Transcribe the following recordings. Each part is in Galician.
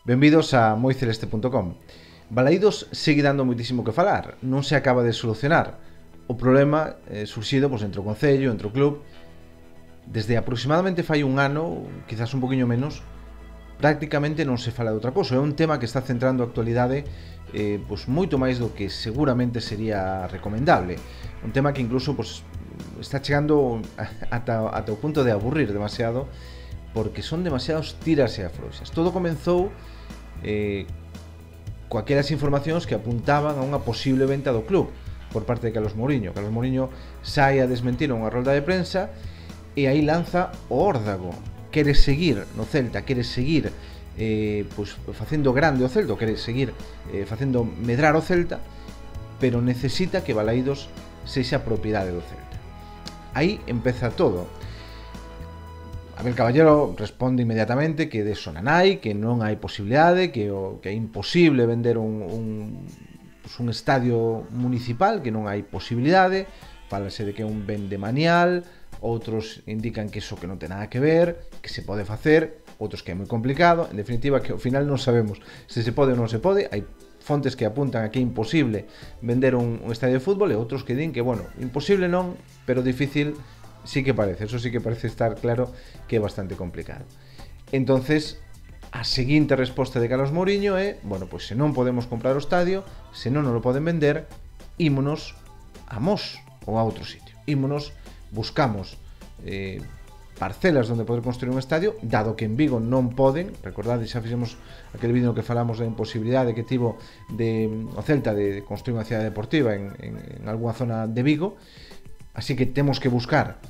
Benvidos a moiceleste.com. Balaídos segue dando moitísimo que falar, non se acaba de solucionar. O problema surxido entre o Concello, entre o club. Desde aproximadamente fai un ano, quizás un poquinho menos, prácticamente non se fala de outra cousa. É un tema que está centrando a actualidade moito máis do que seguramente sería recomendable. Un tema que incluso está chegando ata o punto de aburrir demasiado, porque son demasiados tiras e afrouxas. Todo comenzou coaquelas informacións que apuntaban a unha posible venta do club por parte de Carlos Mouriño. Carlos Mouriño sai a desmentir unha rolda de prensa e aí lanza o órdago. Quere seguir no Celta, quere seguir facendo grande o Celta, quere seguir facendo medrar o Celta, pero necesita que Balaídos sexa propiedade do Celta. Aí empeza todo. Abel Caballero responde inmediatamente que de eso non hai, que non hai posibilidade, que é imposible vender un estadio municipal, que non hai posibilidade. Fálase de que é un vendemanial, outros indican que iso que non ten nada que ver, que se pode facer, outros que é moi complicado. En definitiva, que ao final non sabemos se pode ou non se pode. Hai fontes que apuntan a que é imposible vender un estadio de fútbol e outros que din que, bueno, imposible non, pero difícil sí que parece. Eso sí que parece estar claro que é bastante complicado. Entonces, a seguinte resposta de Carlos Mouriño é, bueno, pois se non podemos comprar o estadio, se non nos lo poden vender, ímonos a Mos ou a outro sitio. Ímonos, buscamos parcelas onde poder construir un estadio, dado que en Vigo non poden. Recordade, xa fixemos aquel vídeo no que falamos da imposibilidade que tivo o Celta de construir unha cidade deportiva en algunha zona de Vigo. Así que temos que buscar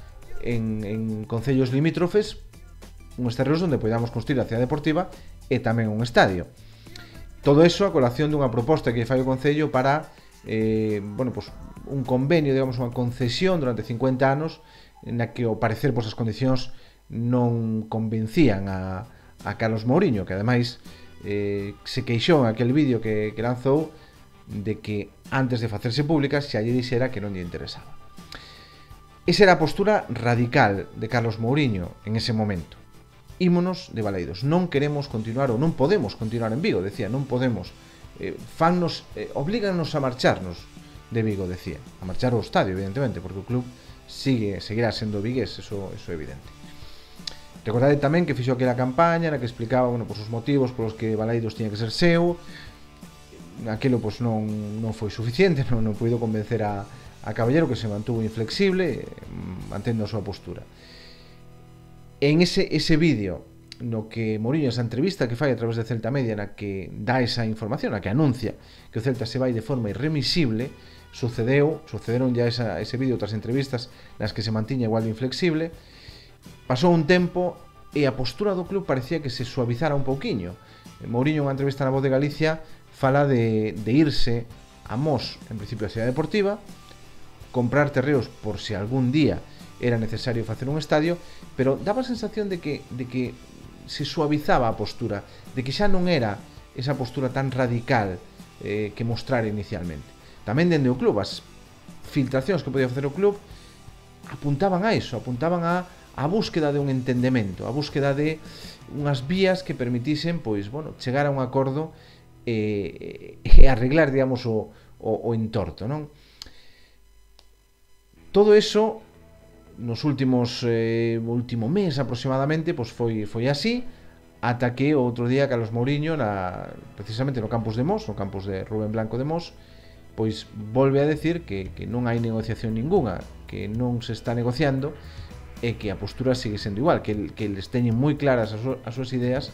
en concellos limítrofes uns terreos onde podamos construir a cidade deportiva e tamén un estadio. Todo eso a colación dunha proposta que fai o Concello para un convenio, digamos, unha concesión durante 50 anos, na que ao parecer as condicións non convencían a Carlos Mouriño, que ademais se queixou en aquel vídeo que lanzou de que antes de facerse pública xa lle dixera que non lle interesaba. Esa era a postura radical de Carlos Mouriño en ese momento. Ímonos de Balaídos, non queremos continuar ou non podemos continuar en Vigo, decía, non podemos, oblíganos a marcharnos de Vigo, decía, a marchar ao estadio, evidentemente, porque o club seguirá sendo vigués, eso é evidente. Recordade tamén que fixo aquela campaña na que explicaba, os motivos polos que Balaídos tiña que ser seu. Aquilo non foi suficiente, non puido convencer a Caballero, que se mantuvo inflexible, mantendo a súa postura. En ese vídeo no que Mouriño, esa entrevista que fai a través de Celta Media, na que dá esa información, na que anuncia que o Celta se vai de forma irremisible, sucederon ya ese vídeo outras entrevistas nas que se mantiña igual de inflexible. Pasou un tempo e a postura do club parecía que se suavizara un pouquiño. Mouriño, unha entrevista na Voz de Galicia, fala de irse a Mos, en principio a cidade deportiva, comprar terreos por se algún día era necesario facer un estadio, pero daba a sensación de que se suavizaba a postura, de que xa non era esa postura tan radical que mostrara inicialmente. Tamén dende o club, as filtracións que podía facer o club apuntaban a iso, apuntaban a búsqueda de un entendemento, a búsqueda de unhas vías que permitisen chegar a un acordo e arreglar, digamos, o entorto, non? Todo eso nos último mes aproximadamente foi así, ata que outro día Carlos Mouriño, precisamente no campus de Mos, no campus de Rubén Blanco de Mos, volve a decir que non hai negociación ninguna, que non se está negociando e que a postura sigue sendo igual, que les teñen moi claras as súas ideas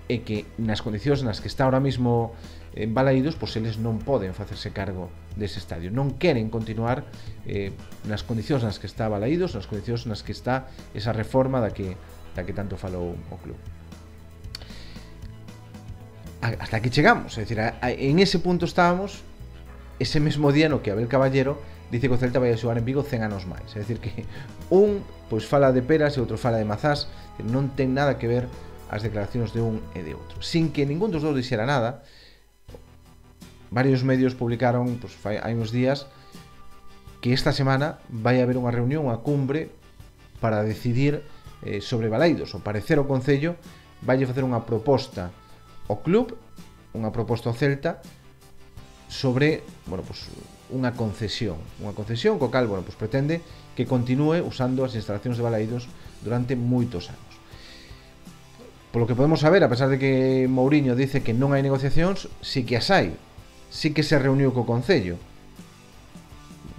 e que nas condicións nas que está ahora mismo en Balaídos, eles non poden facerse cargo dese estadio, non queren continuar nas condicións nas que está Balaídos, nas condicións nas que está esa reforma da que tanto falou o club. Hasta aquí chegamos, é dicir, en ese punto estábamos ese mesmo día no que Abel Caballero dice que o Celta vai a xogar en Vigo 100 anos máis, é dicir, que un fala de peras e outro fala de mazás, non ten nada que ver as declaracións de un e de outro, sin que ningún dos dous dixera nada. Varios medios publicaron hai uns días que esta semana vai haber unha reunión, unha cumbre para decidir sobre Balaídos. Ao parecer o Concello vai facer unha proposta ao club unha proposta ao Celta sobre, bueno, pues, unha concesión co cal, bueno, pues, pretende que continúe usando as instalacións de Balaídos durante moitos anos. Polo que podemos saber, a pesar de que Mourinho dice que non hai negociacións, sí que as hai, sí que se reuniu co Concello.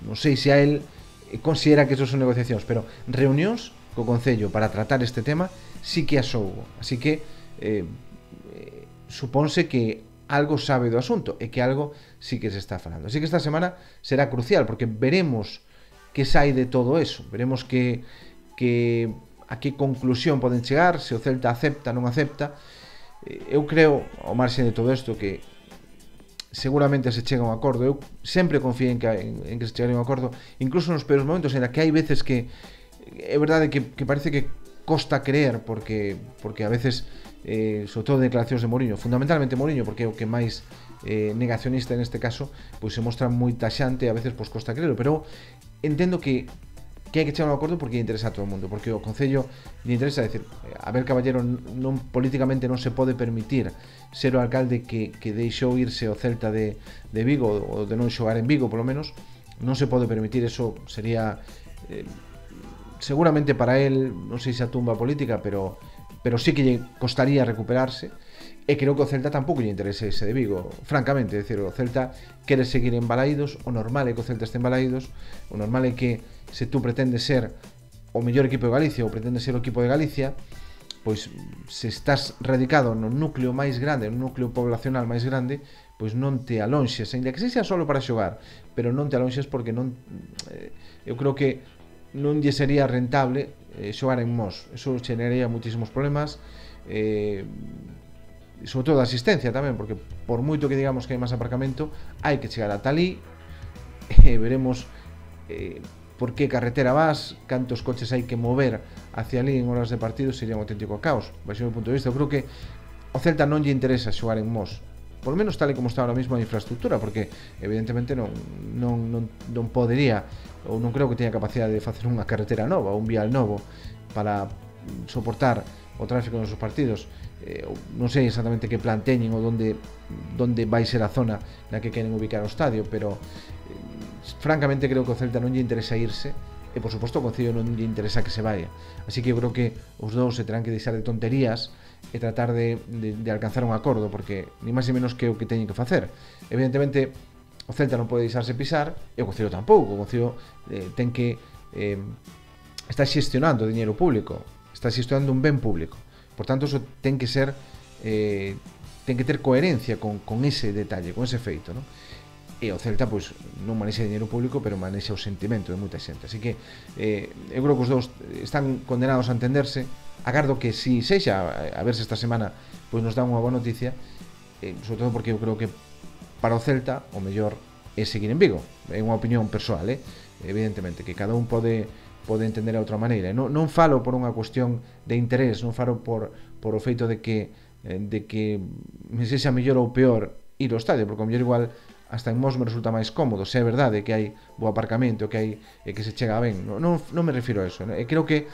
Non sei se a él considera que eso son negociacións, pero reunións co Concello para tratar este tema sí que as houbo, así que supónse que algo sabe do asunto e que algo sí que se está falando. Así que esta semana será crucial porque veremos que sai de todo eso, veremos que a que conclusión poden chegar, se o Celta acepta, non acepta. Eu creo, ao marxe de todo isto, que seguramente se chega a un acordo. Eu sempre confío en que se chegue a un acordo, incluso nos peores momentos, en que hai veces que é verdade que parece que costa creer, porque a veces sobre todo declaracións de Mourinho, fundamentalmente Mourinho, porque é o que máis negacionista neste caso, pois se mostra moi taxante, a veces pois costa creerlo, pero entendo que hai que chegar a un acordo porque interesa a todo o mundo, porque o Concello lle interesa, decir, Abel Caballero non políticamente non se pode permitir ser o alcalde que deixou irse o Celta de Vigo, ou de non xogar en Vigo, polo menos, non se pode permitir. Eso sería seguramente para él, non sei se a tumba política, pero sí que lle costaría recuperarse, e creo que o Celta tampouco lle interesa ese de Vigo, francamente. É dicir, o Celta quere seguir en Balaídos, o normal é que o Celta este en Balaídos, o normal é que se tú pretendes ser o mellor equipo de Galicia ou pretendes ser o equipo de Galicia, pois se estás radicado no núcleo máis grande, no núcleo poblacional máis grande, pois non te alonxes, ainda que sexa solo para xogar, pero non te alonxes porque non eu creo que non lle sería rentable xogar en Mos. Eso xeraría muitísimos problemas, sobre todo a asistencia tamén, porque por moito que digamos que hai máis aparcamento, hai que chegar ata ali, veremos por que carretera vas, cantos coches hai que mover hacia ali en horas de partido, sería un auténtico caos. Baixo o meu punto de vista, eu creo que o Celta non lle interesa xogar en Mos, por lo menos tal e como está ahora mismo a infraestructura, porque evidentemente non podería, ou non creo que teña capacidade de facer unha carretera nova ou un vial novo para soportar o tráfico nos partidos. Non sei exactamente que plan teñen ou donde vai ser a zona na que queren ubicar o estadio, pero francamente creo que o Celta non lle interesa irse, e por suposto o Concello non lle interesa que se vaya. Así que eu creo que os dous se terán que deixar de tonterías e tratar de alcanzar un acordo, porque ni máis ni menos que o que teñen que facer. Evidentemente o Celta non pode deixarse pisar, e o Concello tampouco. O Concello ten que está xestionando o diñeiro público, está xestionando un ben público. Por tanto, eso ten que ser ten que ter coherencia con ese detalle, con ese feito, ¿no? E o Celta pois non manexa dinheiro público, pero manexa o sentimento de moita xente. Así que eu creo que os dous están condenados a entenderse. Agardo que si sexa, a ver se esta semana pois nos dá unha boa noticia, sobre todo porque eu creo que para o Celta o mellor é seguir en Vigo. É unha opinión persoal, evidentemente, que cada un pode entender a outra maneira. Non falo por unha cuestión de interés, non falo por o feito de que me sexa mellor ou peor ir ao estadio, porque o mellor igual hasta en Mos me resulta máis cómodo, se é verdade que hai bo aparcamento, que hai que se chega ben. Non me refiro a eso, né? Creo que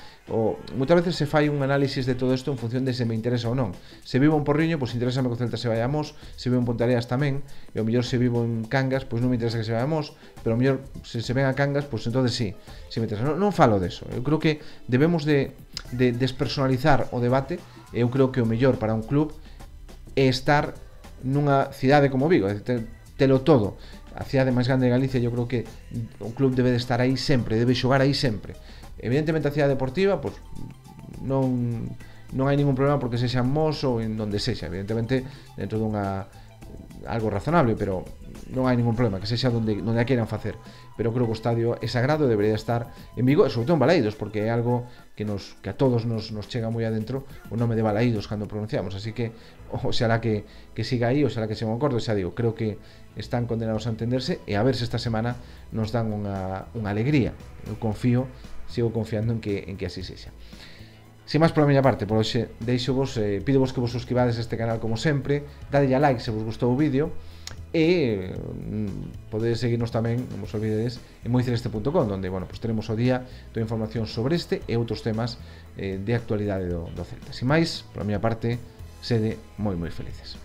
moitas veces se fai un análisis de todo isto en función de se me interesa ou non. Se vivo en Porriño, pois interésame que o Celta se vai a Mos. Se vivo en Ponteareas tamén, e o mellor se vivo en Cangas, pois non me interesa que se vai a Mos, pero o mellor se ven a Cangas, pois entonces sí, me interesa. Non falo deso. Eu creo que debemos de despersonalizar o debate. Eu creo que o mellor para un club é estar nunha cidade como Vigo, telo todo. A cidade máis grande de Galicia, eu creo que o club debe de estar aí sempre, debe xogar aí sempre. Evidentemente a cidade deportiva, pois non hai ningún problema porque sexa en Mos ou en donde sexa, evidentemente dentro dunha algo razonable, pero non hai ningún problema que sexa donde a queiran facer. Pero creo que o estadio é sagrado, debería estar en Vigo, e sobre todo en Balaídos, porque é algo que a todos nos chega moi adentro o nome de Balaídos cando pronunciamos. Así que oxalá que siga aí, oxalá que siga un acordo. Xa digo, creo que están condenados a entenderse, e a ver se esta semana nos dan unha alegría. Eu sigo confiando en que así sexa. Sin máis pola miña parte, por hoxe deixo-vos, pídovos que vos suscribades a este canal como sempre, dadelle a like se vos gustou o vídeo, e podedes seguirnos tamén, non vos olvidedes, en moiceleste.com, onde, bueno, pues teremos o día toda a información sobre este e outros temas de actualidade do Celta. Sin máis, pola miña parte, sede moi moi felices.